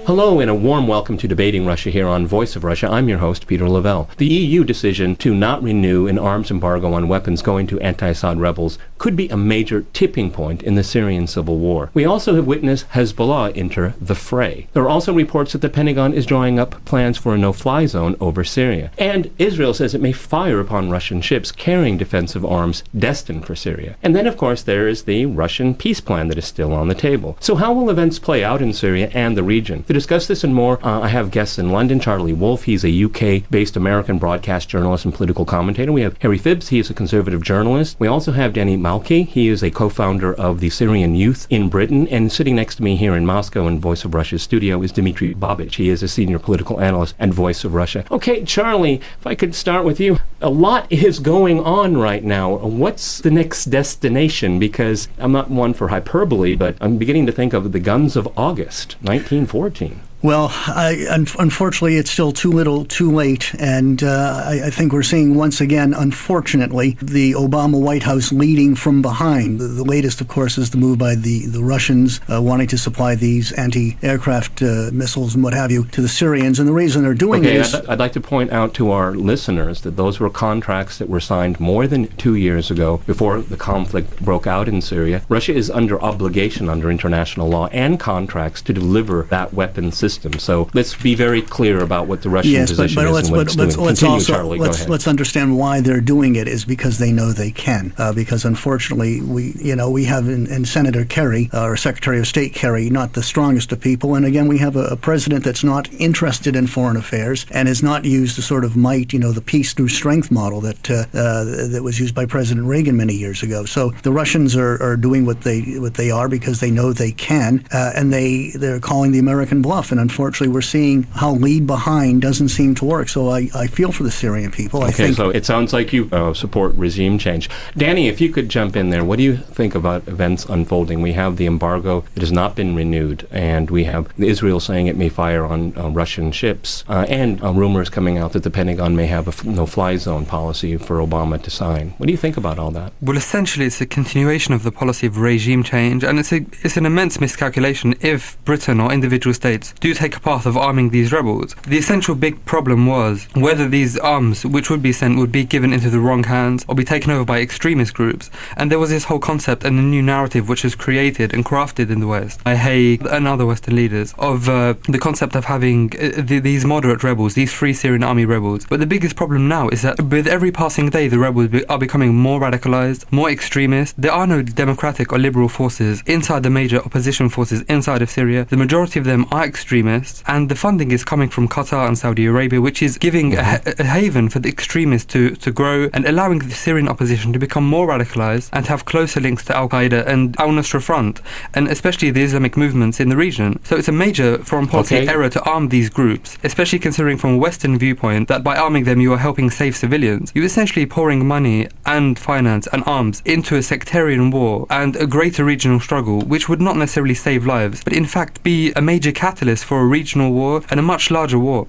Hello and a warm welcome to Debating Russia here on Voice of Russia. I'm your host, Peter Lavelle. The EU decision to not renew an arms embargo on weapons going to anti-Assad rebels could be a major tipping point in the Syrian civil war. We also have witnessed Hezbollah enter the fray. There are also reports that the Pentagon is drawing up plans for a no-fly zone over Syria. And Israel says it may fire upon Russian ships carrying defensive arms destined for Syria. And then, of course, there is the Russian peace plan that is still on the table. So how will events play out in Syria and the region? To discuss this and more, I have guests in London. Charlie Wolfe, he's a UK-based American broadcast journalist and political commentator. We have Harry Phibbs, he is a conservative journalist. We also have Danny Malki, he is a co-founder of the Syrian Youth in Britain. And sitting next to me here in Moscow in Voice of Russia's studio is Dmitry Babich. He is a senior political analyst and Voice of Russia. Okay, Charlie, if I could start with you. A lot is going on right now. What's the next destination? Because I'm not one for hyperbole, but I'm beginning to think of the guns of August, 1914. Well, unfortunately, it's still too little, too late, and I think we're seeing once again, unfortunately, the Obama White House leading from behind. The latest, of course, is the move by the Russians wanting to supply these anti-aircraft missiles and what have you to the Syrians, and the reason they're doing it is... I'd like to point out to our listeners that those were contracts that were signed more than 2 years ago, before the conflict broke out in Syria. Russia is under obligation under international law and contracts to deliver that weapon system. So let's be very clear about what the Russian position is and what it's doing. Continue, Charlie. Go ahead. Let's understand why they're doing it is because they know they can. Because unfortunately, we have in Senator Kerry, or Secretary of State Kerry, not the strongest of people. And again, we have a president that's not interested in foreign affairs and has not used the sort of might, the peace through strength model that was used by President Reagan many years ago. So the Russians are doing what they are because they know they can, and they're calling the American bluff. And unfortunately, we're seeing how lead behind doesn't seem to work. So I feel for the Syrian people. So it sounds like you support regime change. Danny, if you could jump in there, what do you think about events unfolding? We have the embargo that has not been renewed, and we have Israel saying it may fire on Russian ships, and rumors coming out that the Pentagon may have a no-fly zone policy for Obama to sign. What do you think about all that? Well, essentially, it's a continuation of the policy of regime change, and it's an immense miscalculation if Britain or individual states do take a path of arming these rebels. The essential big problem was whether these arms which would be sent would be given into the wrong hands or be taken over by extremist groups. And there was this whole concept and a new narrative which was created and crafted in the West by Haig and other Western leaders of the concept of having these moderate rebels, these Free Syrian Army rebels. But the biggest problem now is that with every passing day, the rebels are becoming more radicalized, more extremist. There are no democratic or liberal forces inside the major opposition forces inside of Syria. The majority of them are extremists, and the funding is coming from Qatar and Saudi Arabia, which is giving a haven for the extremists to grow and allowing the Syrian opposition to become more radicalized and to have closer links to Al-Qaeda and Al-Nusra Front, and especially the Islamic movements in the region. So it's a major foreign policy error to arm these groups, especially considering from a Western viewpoint that by arming them you are helping save civilians. You're essentially pouring money and finance and arms into a sectarian war and a greater regional struggle, which would not necessarily save lives, but in fact be a major catalyst for a regional war and a much larger war.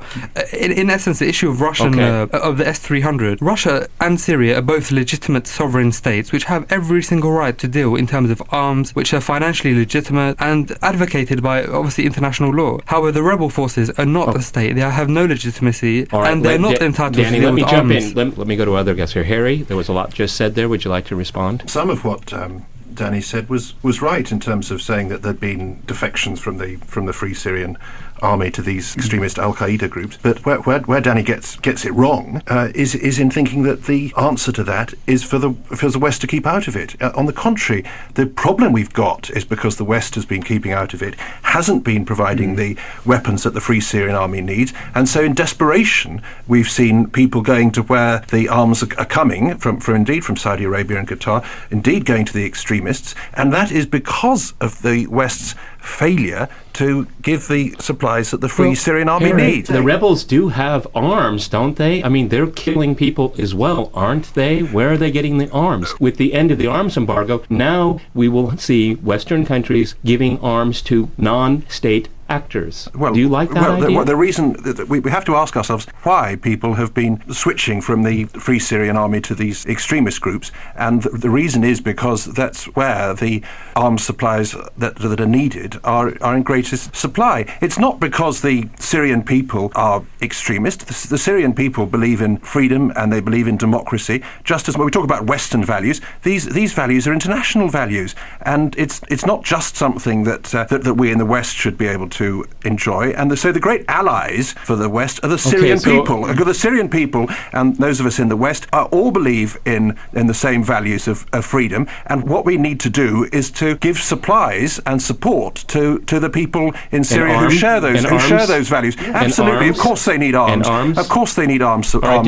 In essence, the issue of Russian of the S-300, Russia and Syria are both legitimate sovereign states which have every single right to deal in terms of arms, which are financially legitimate and advocated by obviously international law. However, the rebel forces are not a state. They have no legitimacy, and they're not entitled Danny, to let me jump in. Let me go to other guests here. Harry, there was a lot just said there. Would you like to respond? Some of what Danny said was right in terms of saying that there'd been defections from the Free Syrian Army to these extremist Al-Qaeda groups. But where Danny gets it wrong is in thinking that the answer to that is for the West to keep out of it. On the contrary, the problem we've got is because the West has been keeping out of it, hasn't been providing the weapons that the Free Syrian Army needs, and so in desperation we've seen people going to where the arms are coming from Saudi Arabia and Qatar, indeed going to the extremists, and that is because of the West's failure to give the supplies that the Free Syrian Army needs. The rebels do have arms, don't they? I mean, they're killing people as well, aren't they? Where are they getting the arms? With the end of the arms embargo, now we will see Western countries giving arms to non-state actors. Do you like that idea? The reason that we have to ask ourselves why people have been switching from the Free Syrian Army to these extremist groups, and the reason is because that's where the arms supplies that are needed are in greatest supply. It's not because the Syrian people are extremist. The Syrian people believe in freedom and they believe in democracy. Just as when we talk about Western values, these values are international values, and it's not just something that we in the West should be able to enjoy. And so the great allies for the West are the Syrian people. The Syrian people and those of us in the West all believe in the same values of freedom. And what we need to do is to give supplies and support to the people in Syria who share those values. Absolutely, of course they need arms. Of course they need arms support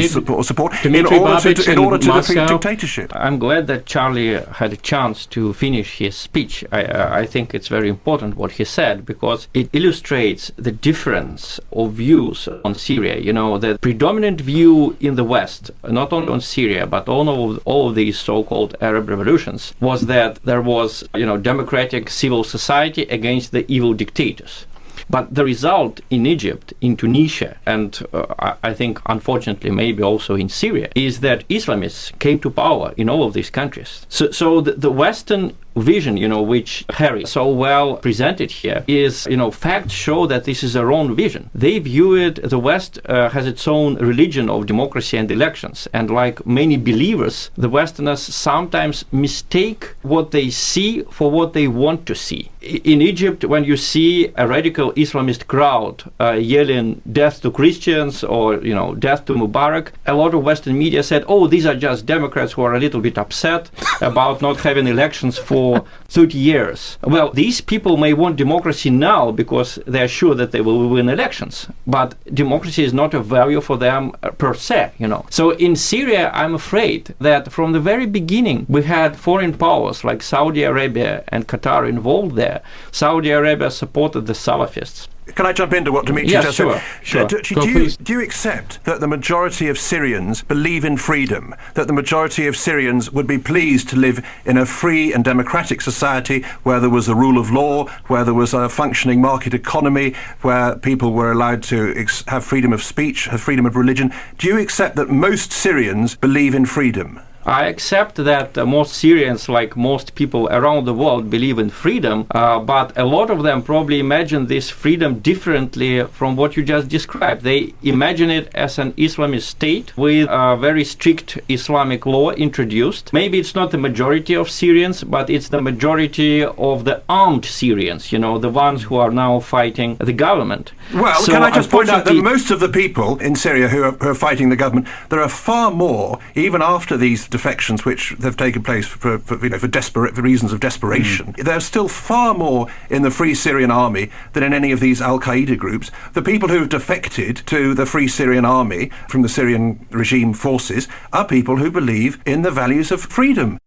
in order to defeat dictatorship. I'm glad that Charlie had a chance to finish his speech. I think it's very important what he said, because it illustrates the difference of views on Syria. The predominant view in the West, not only on Syria, but on all of these so-called Arab revolutions, was that there was, democratic civil society against the evil dictators. But the result in Egypt, in Tunisia, and I think, unfortunately, maybe also in Syria, is that Islamists came to power in all of these countries. So the Western vision, which Harry so well presented here, is, facts show that this is a wrong vision. They view it, the West has its own religion of democracy and elections. And like many believers, the Westerners sometimes mistake what they see for what they want to see. In Egypt, when you see a radical Islamist crowd yelling death to Christians or, death to Mubarak, a lot of Western media said, oh, these are just Democrats who are a little bit upset about not having elections for 30 years. Well, these people may want democracy now because they're sure that they will win elections. But democracy is not a value for them per se, So in Syria, I'm afraid that from the very beginning, we had foreign powers like Saudi Arabia and Qatar involved there. Saudi Arabia supported the Salafists. Can I jump into what Dimitri just said? Sure. Do you accept that the majority of Syrians believe in freedom, that the majority of Syrians would be pleased to live in a free and democratic society where there was a rule of law, where there was a functioning market economy, where people were allowed to have freedom of speech, have freedom of religion? Do you accept that most Syrians believe in freedom? I accept that most Syrians, like most people around the world, believe in freedom, but a lot of them probably imagine this freedom differently from what you just described. They imagine it as an Islamist state with a very strict Islamic law introduced. Maybe it's not the majority of Syrians, but it's the majority of the armed Syrians, the ones who are now fighting the government. Well, so can I just point out that most of the people in Syria who are fighting the government, there are far more, even after these defections which have taken place for reasons of desperation. There's still far more in the Free Syrian Army than in any of these Al-Qaeda groups. The people who have defected to the Free Syrian Army from the Syrian regime forces are people who believe in the values of freedom.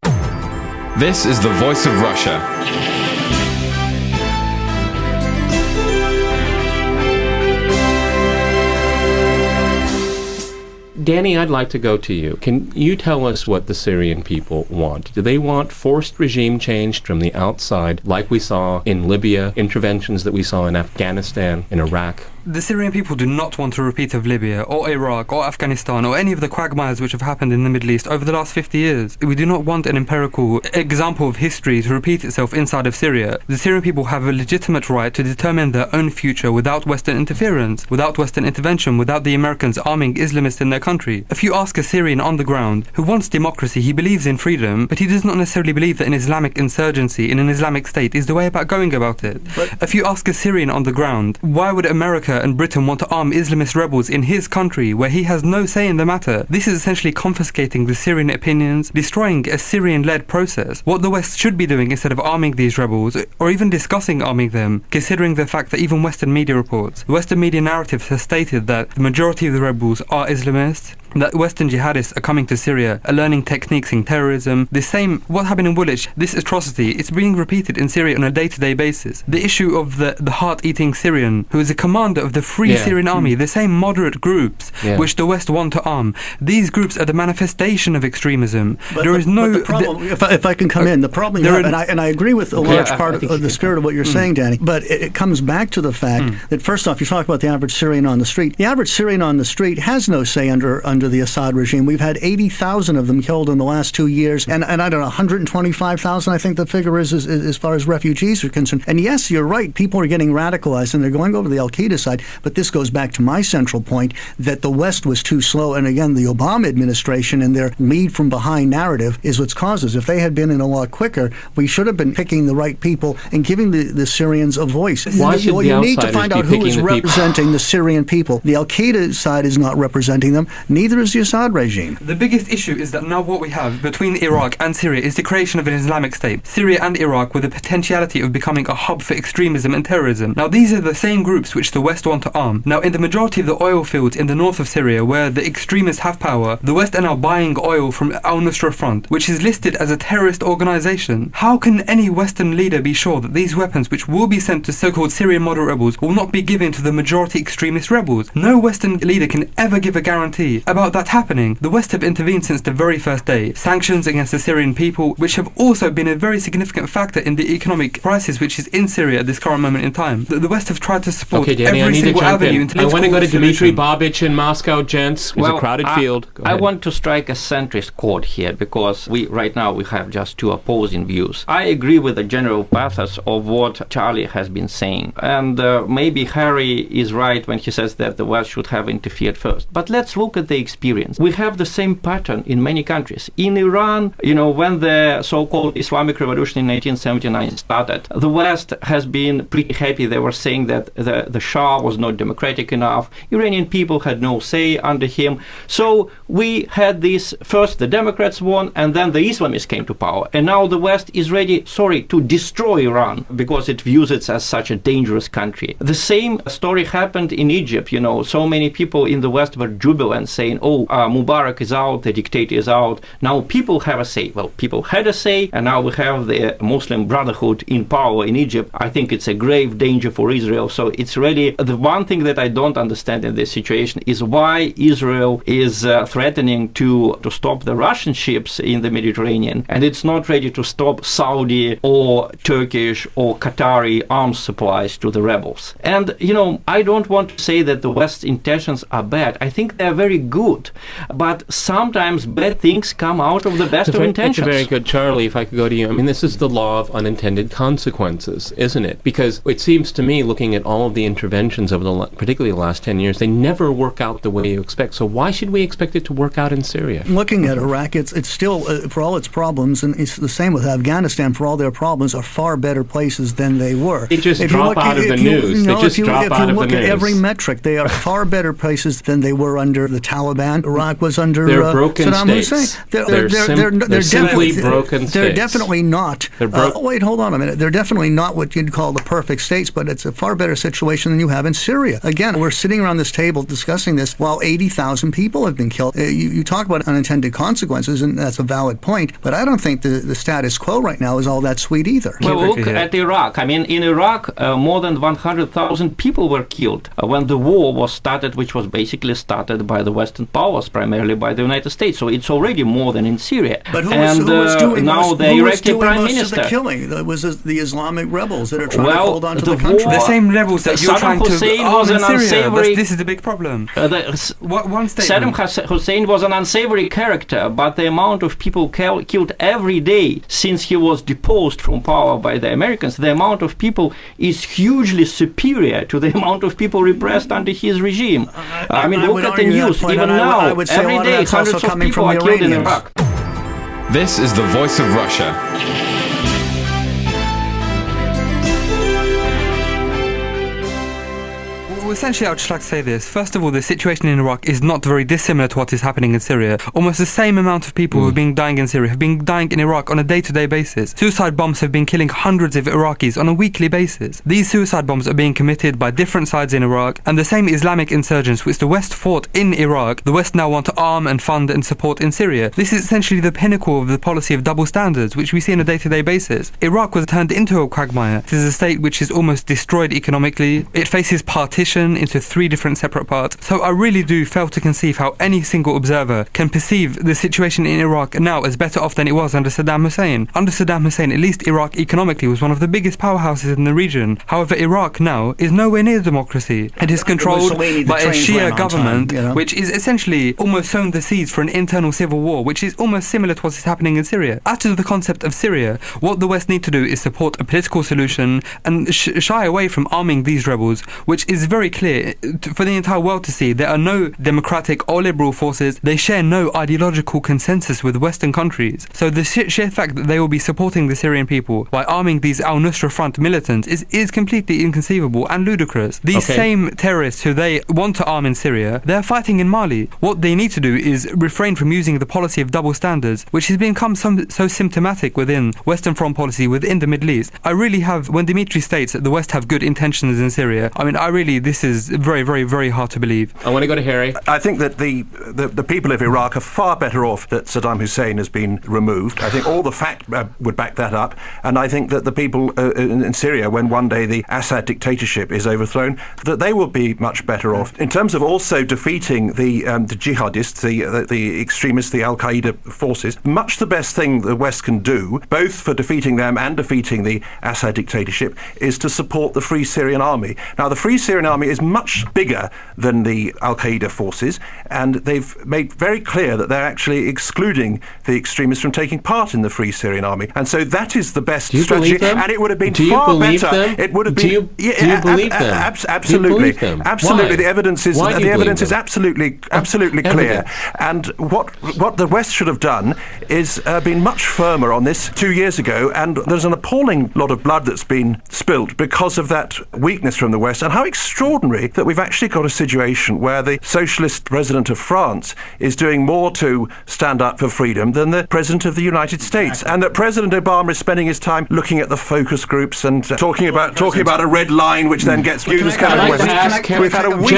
This is the voice of Russia. Danny, I'd like to go to you. Can you tell us what the Syrian people want? Do they want forced regime change from the outside, like we saw in Libya, interventions that we saw in Afghanistan, in Iraq? The Syrian people do not want a repeat of Libya or Iraq or Afghanistan or any of the quagmires which have happened in the Middle East over the last 50 years. We do not want an empirical example of history to repeat itself inside of Syria. The Syrian people have a legitimate right to determine their own future without Western interference, without Western intervention, without the Americans arming Islamists in their country. If you ask a Syrian on the ground who wants democracy, he believes in freedom, but he does not necessarily believe that an Islamic insurgency in an Islamic state is the way about going about it. If you ask a Syrian on the ground, why would America and Britain want to arm Islamist rebels in his country where he has no say in the matter? This is essentially confiscating the Syrian opinions, destroying a Syrian-led process. What the West should be doing instead of arming these rebels, or even discussing arming them, considering the fact that even Western media reports, the Western media narrative has stated that the majority of the rebels are Islamists, that Western jihadists are coming to Syria, are learning techniques in terrorism. The same, what happened in Woolwich, this atrocity, it's being repeated in Syria on a day-to-day basis. The issue of the heart-eating Syrian, who is a commander commander of the Free Syrian Army, the same moderate groups which the West want to arm. These groups are the manifestation of extremism. But the problem, if I can come in, the problem, and I agree with a large part of the spirit of what you're saying, Danny, but it comes back to the fact that, first off, you talk about the average Syrian on the street. The average Syrian on the street has no say under the Assad regime. We've had 80,000 of them killed in the last 2 years, and I don't know, 125,000, I think the figure is as far as refugees are concerned. And yes, you're right, people are getting radicalized and they're going over to the Al-Qaeda side, but this goes back to my central point that the West was too slow, and again, the Obama administration and their lead from behind narrative is what's caused this. If they had been in a lot quicker, we should have been picking the right people and giving the Syrians a voice. Why should the you need to outsiders find be out who picking is the people? representing the Syrian people. The Al-Qaeda side is not representing them, neither is the Assad regime. The biggest issue is that now what we have between Iraq and Syria is the creation of an Islamic state. Syria and Iraq with the potentiality of becoming a hub for extremism and terrorism. Now these are the same groups which the West want to arm. Now in the majority of the oil fields in the north of Syria where the extremists have power, the West are now buying oil from Al-Nusra Front, which is listed as a terrorist organization. How can any Western leader be sure that these weapons which will be sent to so-called Syrian moderate rebels will not be given to the majority extremist rebels? No Western leader can ever give a guarantee about that happening. The West have intervened since the very first day. Sanctions against the Syrian people, which have also been a very significant factor in the economic crisis which is in Syria at this current moment in time. The West have tried to support Danny, every single avenue into I want to go to Dmitry solution. Babich in Moscow, gents. It was a crowded field. Go I ahead. want to strike a centrist chord here because right now we have just two opposing views. I agree with the general pathos of what Charlie has been saying, and maybe Harry is right when he says that the West should have interfered first. But let's look at the experience. We have the same pattern in many countries. In Iran, when the so-called Islamic Revolution in 1979 started, the West has been pretty happy. They were saying that the Shah was not democratic enough. Iranian people had no say under him. So we had this, first the Democrats won, and then the Islamists came to power. And now the West is ready, to destroy Iran because it views it as such a dangerous country. The same story happened in Egypt. So many people in the West were jubilant, saying, Mubarak is out, the dictator is out. Now people have a say. Well, people had a say, and now we have the Muslim Brotherhood in power in Egypt. I think it's a grave danger for Israel. So it's really the one thing that I don't understand in this situation is why Israel is threatening to stop the Russian ships in the Mediterranean, and it's not ready to stop Saudi or Turkish or Qatari arms supplies to the rebels. And, I don't want to say that the West's intentions are bad. I think they're very good. But sometimes bad things come out of the best of intentions. It's very good. Charlie, if I could go to you. I mean, this is the law of unintended consequences, isn't it? Because it seems to me, looking at all of the interventions over particularly the last 10 years, they never work out the way you expect. So why should we expect it to work out in Syria? Looking at Iraq, it's still, for all its problems, and it's the same with Afghanistan, for all their problems, are far better places than they were. They just drop out of the news. If you look at every metric, they are far better places than they were under the Taliban. Iraq was under they're broken Saddam states. Hussein. They're simply broken states. They're definitely not. Wait, hold on a minute. They're definitely not what you'd call the perfect states, but it's a far better situation than you have in Syria. Again, we're sitting around this table discussing this while 80,000 people have been killed. You talk about unintended consequences, and that's a valid point, but I don't think the status quo right now is all that sweet either. Well, look at Iraq. I mean, in Iraq, more than 100,000 people were killed when the war was started, which was basically started by the Western powers, primarily by the United States. So it's already more than in Syria. But who was doing now most, the Iraqi prime minister? Of the killing? That was the Islamic rebels that are trying to hold on to the country. The same rebels that you're trying Hussein to arm in Syria. Unsavory, this is the big problem. One statement. Saddam Hussein was an unsavory character, but the amount of people killed every day since he was deposed from power by the Americans, the amount of people is hugely superior to the amount of people repressed under his regime. Look at the news. Even now, every day, hundreds of people are killed in Iraq. This is the voice of Russia. Well, essentially, I would just like to say this. First of all, the situation in Iraq is not very dissimilar to what is happening in Syria. Almost the same amount of people who have been dying in Syria have been dying in Iraq on a day-to-day basis. Suicide bombs have been killing hundreds of Iraqis on a weekly basis. These suicide bombs are being committed by different sides in Iraq, and the same Islamic insurgents which the West fought in Iraq, the West now want to arm and fund and support in Syria. This is essentially the pinnacle of the policy of double standards, which we see on a day-to-day basis. Iraq was turned into a quagmire. It is a state which is almost destroyed economically. It faces partition. nation into 3 different separate parts. So I really do fail to conceive how any single observer can perceive the situation in Iraq now as better off than it was under Saddam Hussein. Under Saddam Hussein, at least Iraq economically was one of the biggest powerhouses in the region. However, Iraq now is nowhere near democracy. It is controlled by a Shia government, which is essentially almost sowing the seeds for an internal civil war, which is almost similar to what is happening in Syria. As to the concept of Syria, what the West need to do is support a political solution and shy away from arming these rebels, which is very clear for the entire world to see. There are no democratic or liberal forces. They share no ideological consensus with Western countries. So the sheer fact that they will be supporting the Syrian people by arming these al-Nusra Front militants is completely inconceivable and ludicrous. These same terrorists who they want to arm in Syria, they're fighting in Mali. What they need to do is refrain from using the policy of double standards, which has become so symptomatic within Western foreign policy within the Middle East. I really have, when Dimitri states that the West have good intentions in Syria, I mean, this is very, very, very hard to believe. I want to go to Harry. I think that the people of Iraq are far better off that Saddam Hussein has been removed. I think all the fact would back that up. And I think that the people in Syria, when one day the Assad dictatorship is overthrown, that they will be much better off. In terms of also defeating the jihadists, the extremists, the Al-Qaeda forces, much the best thing the West can do, both for defeating them and defeating the Assad dictatorship, is to support the Free Syrian Army. Now, the Free Syrian Army is much bigger than the Al-Qaeda forces, and they've made very clear that they're actually excluding the extremists from taking part in the Free Syrian Army. And so that is the best strategy, and it would have been far better. It would have been. Do you believe them? Absolutely. Absolutely. Why? The evidence is absolutely clear. And what the West should have done is been much firmer on this 2 years ago, and there's an appalling lot of blood that's been spilt because of that weakness from the West. And how extraordinary that we've actually got a situation where the socialist president of France is doing more to stand up for freedom than the president of the United States, and that President Obama is spending his time looking at the focus groups and talking about a red line, which then gets viewed as kind of we've had a weak...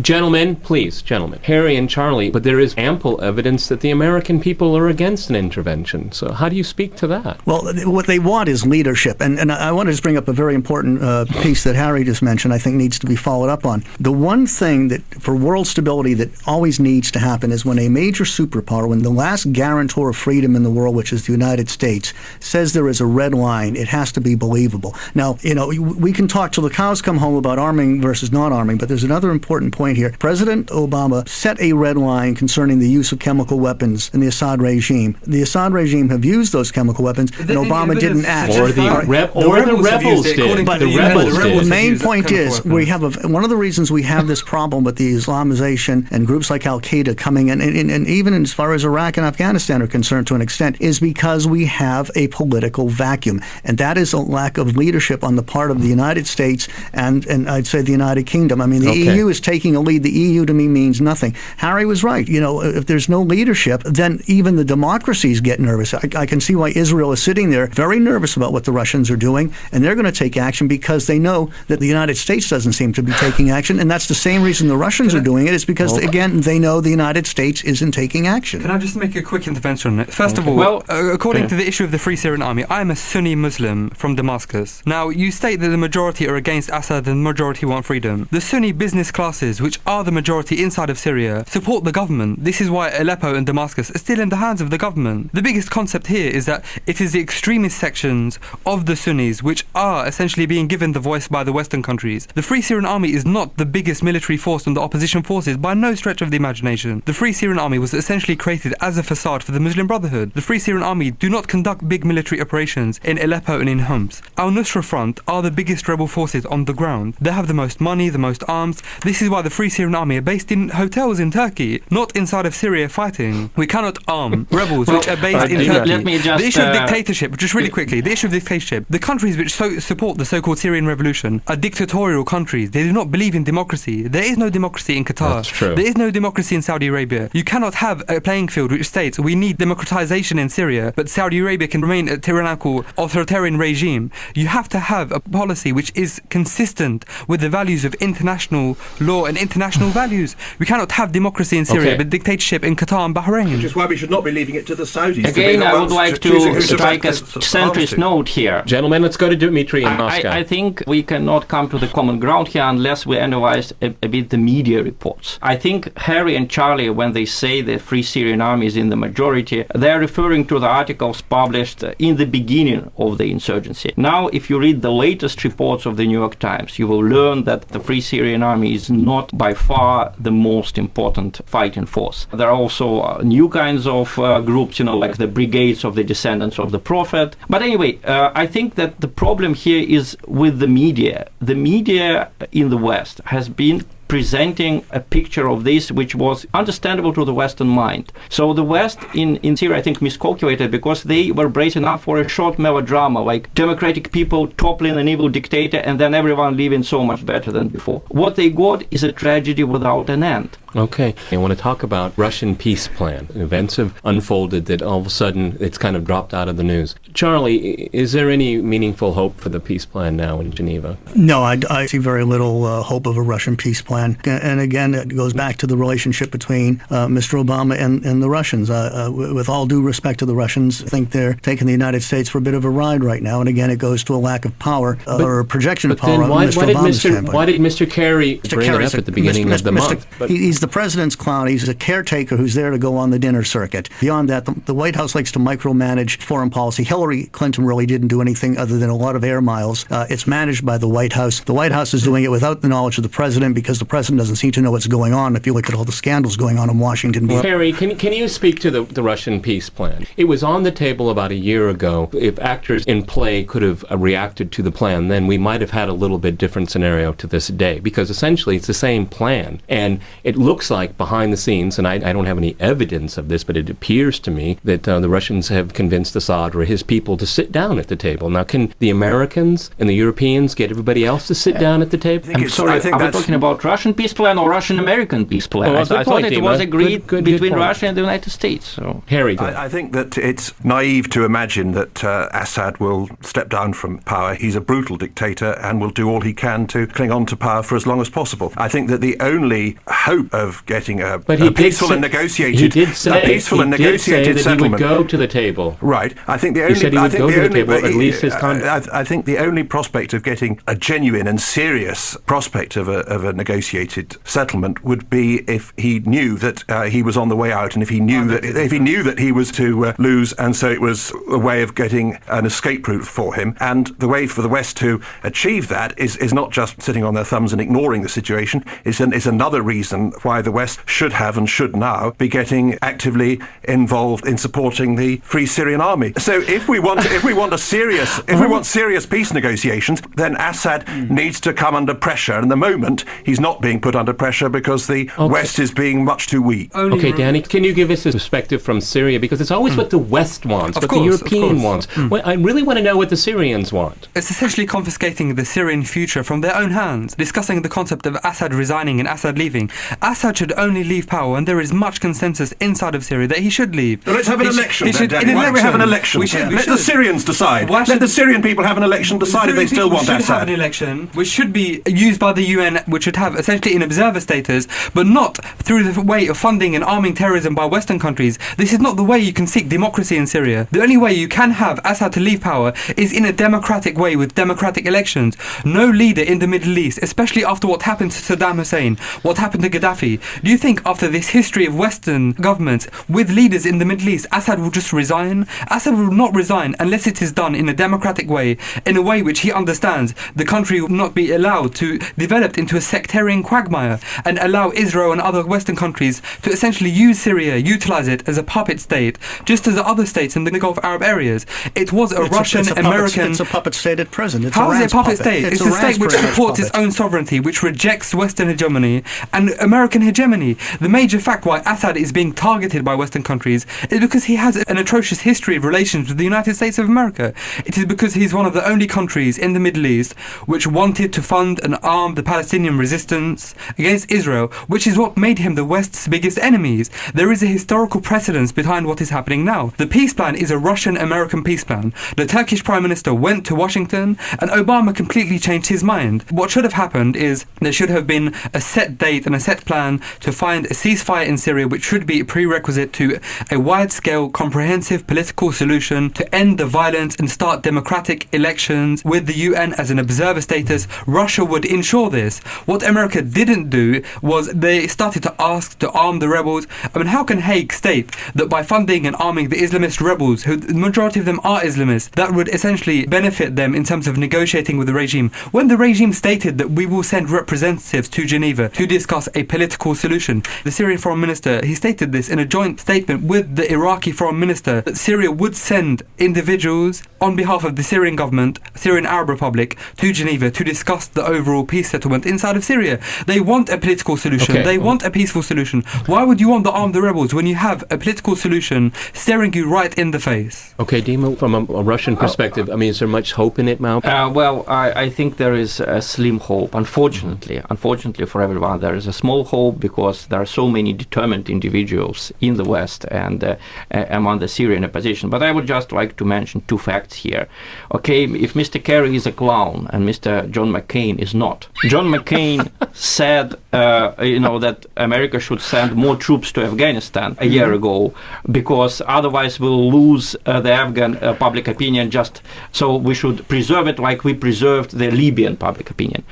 Gentlemen, please, gentlemen. Harry and Charlie, but there is ample evidence that the American people are against an intervention. So how do you speak to that? Well, what they want is leadership. And I want to just bring up a very important piece that Harry just mentioned, I think needs to be followed up on. The one thing that, for world stability, that always needs to happen is when a major superpower, when the last guarantor of freedom in the world, which is the United States, says there is a red line, it has to be believable. Now, we can talk till the cows come home about arming versus not arming, but there's another important point here. President Obama set a red line concerning the use of chemical weapons in the Assad regime. The Assad regime have used those chemical weapons, and Obama didn't act. Or the rebels did. But the main point is, we have one of the reasons we have this problem with the Islamization and groups like Al-Qaeda coming in, and even as far as Iraq and Afghanistan are concerned to an extent, is because we have a political vacuum. And that is a lack of leadership on the part of the United States and I'd say the United Kingdom. I mean, the EU is taking a lead. The EU to me means nothing. Harry was right. If there's no leadership, then even the democracies get nervous. I can see why Israel is sitting there very nervous about what the Russians are doing, and they're going to take action because they know that the United States doesn't seem to be taking action, and that's the same reason the Russians are doing it, is because, again, they know the United States isn't taking action. Can I just make a quick intervention on it? First of all, according to the issue of the Free Syrian Army, I am a Sunni Muslim from Damascus. Now, you state that the majority are against Assad and the majority want freedom. The Sunni business classes, which are the majority inside of Syria, support the government. This is why Aleppo and Damascus are still in the hands of the government. The biggest concept here is that it is the extremist sections of the Sunnis which are essentially being given the voice by the Western countries. The Free Syrian Army is not the biggest military force on the opposition forces by no stretch of the imagination. The Free Syrian Army was essentially created as a facade for the Muslim Brotherhood. The Free Syrian Army do not conduct big military operations in Aleppo and in Homs. Al-Nusra Front are the biggest rebel forces on the ground. They have the most money, the most arms. This is why the Free Syrian Army are based in hotels in Turkey, not inside of Syria fighting. We cannot arm rebels which are based in Turkey. Let me just, the issue of dictatorship, just really quickly, the issue of dictatorship, the countries which support the so-called Syrian revolution are dictatorial countries. They do not believe in democracy. There is no democracy in Qatar. That's true. There is no democracy in Saudi Arabia. You cannot have a playing field which states we need democratization in Syria, but Saudi Arabia can remain a tyrannical, authoritarian regime. You have to have a policy which is consistent with the values of international law and international values. We cannot have democracy in Syria, but dictatorship in Qatar and Bahrain. Which is why we should not be leaving it to the Saudis. Again, I would like to strike a centrist note here. Gentlemen, let's go to Dimitri in Moscow. I think we cannot come to the common ground here unless unless we analyze a bit the media reports. I think Harry and Charlie, when they say the Free Syrian Army is in the majority, they're referring to the articles published in the beginning of the insurgency. Now, if you read the latest reports of the New York Times, you will learn that the Free Syrian Army is not by far the most important fighting force. There are also new kinds of groups, like the Brigades of the Descendants of the Prophet. But anyway, I think that the problem here is with the media. The media in the West has been presenting a picture of this which was understandable to the Western mind. So the West in Syria, I think, miscalculated because they were bracing up for a short melodrama, like democratic people toppling an evil dictator and then everyone living so much better than before. What they got is a tragedy without an end. Okay. I want to talk about Russian peace plan. Events have unfolded that all of a sudden it's kind of dropped out of the news. Charlie, is there any meaningful hope for the peace plan now in Geneva? No, I see very little hope of a Russian peace plan. And again, it goes back to the relationship between Mr. Obama and the Russians. With all due respect to the Russians, I think they're taking the United States for a bit of a ride right now. And again, it goes to a lack of power or a projection of power on Mr. Obama's standpoint. Why did Mr. Kerry bring it up at the beginning of the month? He's the president's clown. He's a caretaker who's there to go on the dinner circuit. Beyond that, the White House likes to micromanage foreign policy. Hillary Clinton really didn't do anything other than a lot of air miles. It's managed by the White House. The White House is doing it without the knowledge of the president because the president doesn't seem to know what's going on if you look at all the scandals going on in Washington. Harry, can you speak to the Russian peace plan? It was on the table about a year ago. If actors in play could have reacted to the plan, then we might have had a little bit different scenario to this day, because essentially it's the same plan. And it looks like behind the scenes, and I don't have any evidence of this, but it appears to me that the Russians have convinced Assad or his people to sit down at the table. Now, can the Americans and the Europeans get everybody else to sit down at the table? I'm sorry, are we talking about Russian peace plan or Russian-American peace plan? I thought it was agreed between Russia and the United States. So. Harry, I think that it's naive to imagine that Assad will step down from power. He's a brutal dictator and will do all he can to cling on to power for as long as possible. I think that the only hope of getting a peaceful and negotiated settlement. He would go to the table. Right. I think the only. He said he would go to the table, at least his I think the only prospect of getting a genuine and serious prospect of a negotiated settlement would be if he knew that he was on the way out, and if he knew that he was to lose, and so it was a way of getting an escape route for him. And the way for the West to achieve that is not just sitting on their thumbs and ignoring the situation. It's another reason why the West should have and should now be getting actively involved in supporting the Free Syrian Army. So if we want serious peace negotiations, then Assad needs to come under pressure. And at the moment, he's not being put under pressure because the West is being much too weak. Okay, Danny, can you give us a perspective from Syria? Because it's always what the West wants, what the European wants. Well, I really want to know what the Syrians want. It's essentially confiscating the Syrian future from their own hands, discussing the concept of Assad resigning and Assad leaving. Assad should only leave power, and there is much consensus inside of Syria that he should leave. Well, let's have an election then, Danny. Why don't we have an election? Let the Syrians decide. Let the Syrian people have an election, decide if they still want Assad. We should have an election, which should be used by the UN, which should have essentially an observer status, but not through the way of funding and arming terrorism by Western countries. This is not the way you can seek democracy in Syria. The only way you can have Assad to leave power is in a democratic way with democratic elections. No leader in the Middle East, especially after what happened to Saddam Hussein, what happened to Gaddafi. Do you think after this history of Western governments with leaders in the Middle East, Assad will just resign? Assad will not resign unless it is done in a democratic way, in a way which he understands the country will not be allowed to develop into a sectarian quagmire and allow Israel and other Western countries to essentially use Syria, utilize it as a puppet state, just as the other states in the Gulf Arab areas. It was a Russian-American... It's a puppet state at present. How is it a puppet state? It's a state which supports its own sovereignty, which rejects Western hegemony and American hegemony. The major fact why Assad is being targeted by Western countries is because he has an atrocious history of relations with the United States of America. It is because he's one of the only countries in the Middle East which wanted to fund and arm the Palestinian resistance against Israel, which is what made him the West's biggest enemies. There is a historical precedence behind what is happening now. The peace plan is a Russian-American peace plan. The Turkish Prime Minister went to Washington and Obama completely changed his mind. What should have happened is there should have been a set date and a set plan plan to find a ceasefire in Syria, which should be a prerequisite to a wide-scale, comprehensive political solution to end the violence and start democratic elections with the UN as an observer status, Russia would ensure this. What America didn't do was they started to ask to arm the rebels. I mean, how can Hague state that by funding and arming the Islamist rebels, who the majority of them are Islamists, that would essentially benefit them in terms of negotiating with the regime, when the regime stated that we will send representatives to Geneva to discuss a political solution? The Syrian foreign minister, he stated this in a joint statement with the Iraqi foreign minister, that Syria would send individuals on behalf of the Syrian government, Syrian Arab Republic, to Geneva to discuss the overall peace settlement inside of Syria. They want a political solution. They want a peaceful solution. Why would you want to arm the rebels when you have a political solution staring you right in the face? Okay, Dima, from a Russian perspective, I mean, is there much hope in it, Mao? Well, I think there is a slim hope. Unfortunately for everyone, there is a small hope because there are so many determined individuals in the West and among the Syrian opposition. But I would just like to mention two facts here. Okay, if Mr. Kerry is a clown and Mr. John McCain is not. John McCain said, that America should send more troops to Afghanistan a year ago because otherwise we'll lose the Afghan public opinion. Just so we should preserve it like we preserved the Libyan public opinion.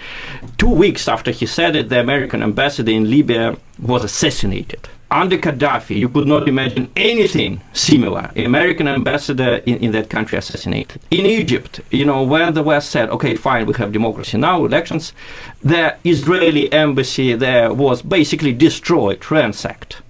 2 weeks after he said it, the American ambassador in Libya was assassinated. Under Gaddafi, you could not imagine anything similar. American ambassador in that country assassinated. In Egypt, when the West said, okay, fine, we have democracy now, elections, the Israeli embassy there was basically destroyed, ransacked.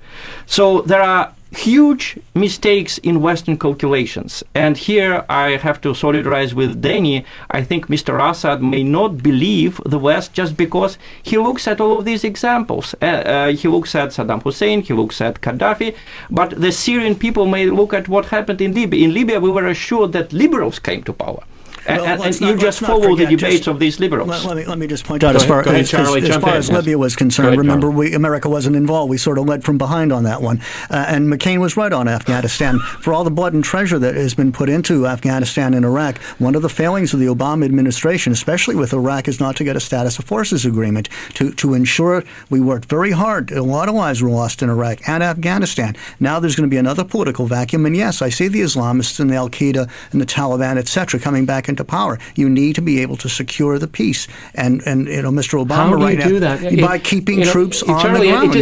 So there are huge mistakes in Western calculations. And here I have to solidarize with Danny. I think Mr. Assad may not believe the West just because he looks at all of these examples. He looks at Saddam Hussein, he looks at Gaddafi, but the Syrian people may look at what happened in Libya. In Libya, we were assured that liberals came to power. And you just follow the debates of these liberals. Let me just point out, as far as Libya was concerned, remember, America wasn't involved. We sort of led from behind on that one. And McCain was right on Afghanistan. For all the blood and treasure that has been put into Afghanistan and Iraq, one of the failings of the Obama administration, especially with Iraq, is not to get a status of forces agreement to ensure. We worked very hard. A lot of lives were lost in Iraq and Afghanistan. Now there's going to be another political vacuum. And yes, I see the Islamists and the Al-Qaeda and the Taliban, etc., coming back into power. You need to be able to secure the peace, and Mr. Obama right now, do that? By keeping troops on the ground.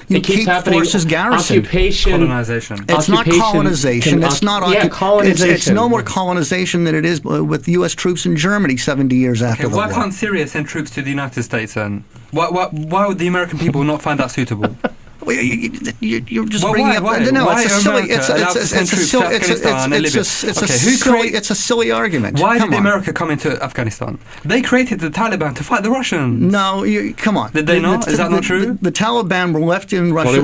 You keep forces garrisoned. Colonization. It's not colonization. It's not colonization. It's no more colonization than it is with U.S. troops in Germany 70 years after the war. Why can't Syria send troops to the United States then? Why would the American people not find that suitable? You're just bringing up. No, it's a silly argument. Why did America come into Afghanistan? They created the Taliban to fight the Russians. No, come on. Did they not? Is that not true? The Taliban were left in Russia. Well,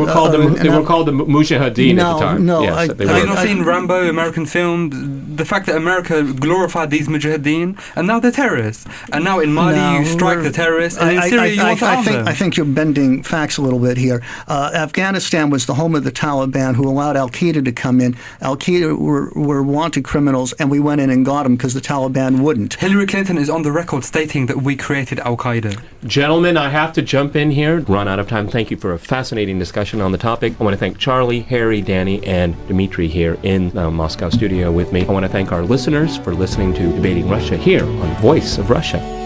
they were called the Mujahideen at the time. No, yes, have you not seen Rambo, American film? The fact that America glorified these Mujahideen, and now they're terrorists. And now in Mali you strike the terrorists, and in Syria you want to arm them. I think you're bending facts a little bit here. Afghanistan was the home of the Taliban, who allowed Al-Qaeda to come in. Al-Qaeda were wanted criminals, and we went in and got them because the Taliban wouldn't. Hillary Clinton is on the record stating that we created Al-Qaeda. Gentlemen, I have to jump in here. Run out of time. Thank you for a fascinating discussion on the topic. I want to thank Charlie, Harry, Danny, and Dmitry here in the Moscow studio with me. I want to thank our listeners for listening to Debating Russia here on Voice of Russia.